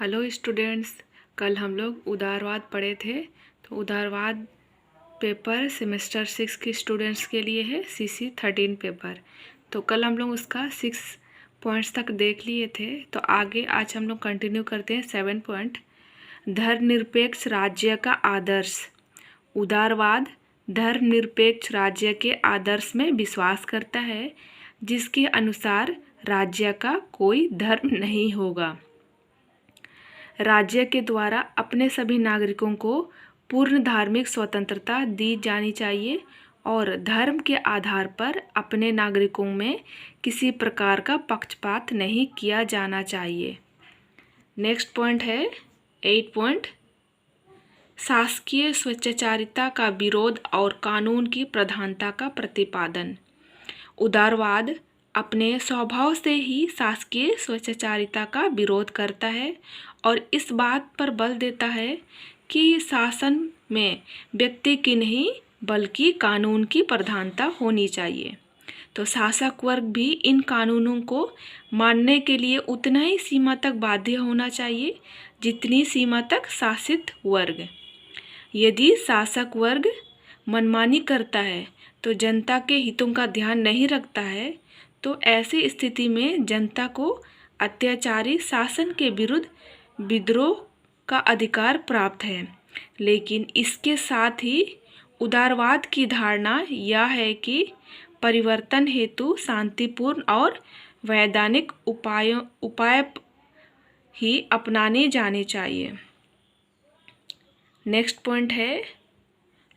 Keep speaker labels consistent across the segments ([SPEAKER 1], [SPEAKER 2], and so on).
[SPEAKER 1] Hello students, कल हम लोग उदारवाद पढ़े थे। तो उदारवाद पेपर सेमेस्टर 6 के स्टूडेंट्स के लिए है, CC 13 पेपर। तो कल हम लोग उसका 6 पॉइंट्स तक देख लिए थे। तो आगे आज हम लोग कंटिन्यू करते हैं 7 पॉइंट। धर्मनिरपेक्ष राज्य का आदर्श। उदारवाद धर्मनिरपेक्ष राज्य के आदर्श में विश्वास करता है, जिसके अनुसार राज्य का कोई धर्म नहीं होगा। राज्य के द्वारा अपने सभी नागरिकों को पूर्ण धार्मिक स्वतंत्रता दी जानी चाहिए और धर्म के आधार पर अपने नागरिकों में किसी प्रकार का पक्षपात नहीं किया जाना चाहिए। नेक्स्ट पॉइंट है 8 पॉइंट। शासकीय स्वेच्छाचारिता का विरोध और कानून की प्रधानता का प्रतिपादन। उदारवाद अपने स्वभाव से ही शासकीय स्वेच्छाचारिता का विरोध करता है और इस बात पर बल देता है कि शासन में व्यक्ति की नहीं बल्कि कानून की प्रधानता होनी चाहिए। तो शासक वर्ग भी इन कानूनों को मानने के लिए उतना ही सीमा तक बाध्य होना चाहिए जितनी सीमा तक शासित वर्ग। यदि शासक वर्ग मनमानी करता है तो जनता के हितों का ध्यान नहीं रखता है, तो ऐसी स्थिति में जनता को अत्याचारी शासन के विरुद्ध विद्रोह का अधिकार प्राप्त है। लेकिन इसके साथ ही उदारवाद की धारणा यह है कि परिवर्तन हेतु शांतिपूर्ण और वैधानिक उपाय ही अपनाने जाने चाहिए। नेक्स्ट पॉइंट है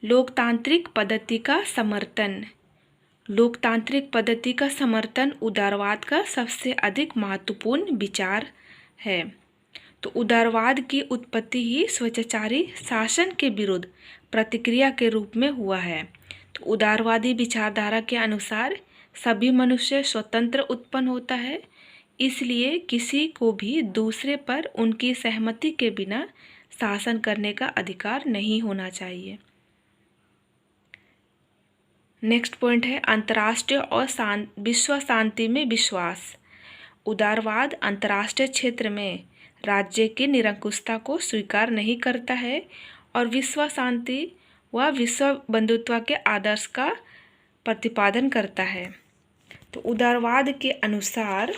[SPEAKER 1] लोकतांत्रिक पद्धति का समर्थन। लोकतांत्रिक पद्धति का समर्थन उदारवाद का सबसे अधिक महत्वपूर्ण विचार है। तो उदारवाद की उत्पत्ति ही स्वेच्छाचारी शासन के विरुद्ध प्रतिक्रिया के रूप में हुआ है। तो उदारवादी विचारधारा के अनुसार सभी मनुष्य स्वतंत्र उत्पन्न होता है, इसलिए किसी को भी दूसरे पर उनकी सहमति के बिना शासन करने का अधिकार नहीं होना चाहिए। नेक्स्ट पॉइंट है अंतर्राष्ट्रीय और विश्व शांति में विश्वास। उदारवाद अंतर्राष्ट्रीय क्षेत्र में राज्य की निरंकुशता को स्वीकार नहीं करता है और विश्व शांति व विश्व बंधुत्व के आदर्श का प्रतिपादन करता है। तो उदारवाद के अनुसार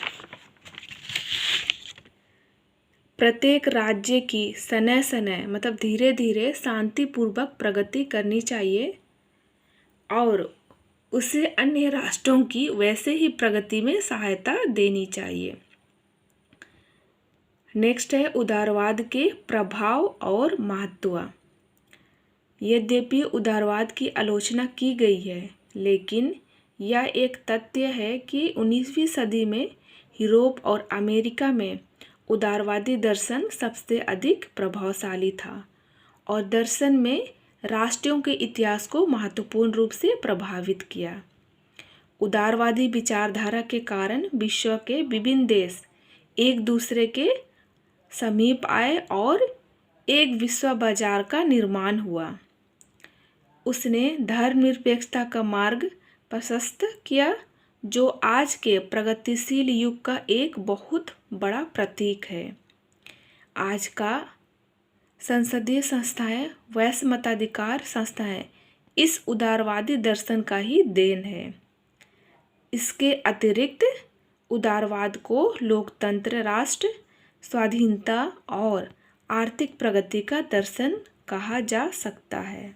[SPEAKER 1] प्रत्येक राज्य की समय समय मतलब धीरे धीरे शांतिपूर्वक प्रगति करनी चाहिए और उसे अन्य राष्ट्रों की वैसे ही प्रगति में सहायता देनी चाहिए। नेक्स्ट है उदारवाद के प्रभाव और महत्व। यद्यपि उदारवाद की आलोचना की गई है, लेकिन यह एक तथ्य है कि 19वीं सदी में यूरोप और अमेरिका में उदारवादी दर्शन सबसे अधिक प्रभावशाली था और दर्शन में राष्ट्रों के इतिहास को महत्वपूर्ण रूप से प्रभावित किया। उदारवादी विचारधारा के कारण विश्व के विभिन्न देश एक दूसरे के समीप आए और एक विश्व बाजार का निर्माण हुआ। उसने धर्मनिरपेक्षता का मार्ग प्रशस्त किया, जो आज के प्रगतिशील युग का एक बहुत बड़ा प्रतीक है। आज का संसदीय संस्थाएं, वैश्य मताधिकार संस्थाएं इस उदारवादी दर्शन का ही देन है। इसके अतिरिक्त उदारवाद को लोकतंत्र, राष्ट्र स्वाधीनता और आर्थिक प्रगति का दर्शन कहा जा सकता है।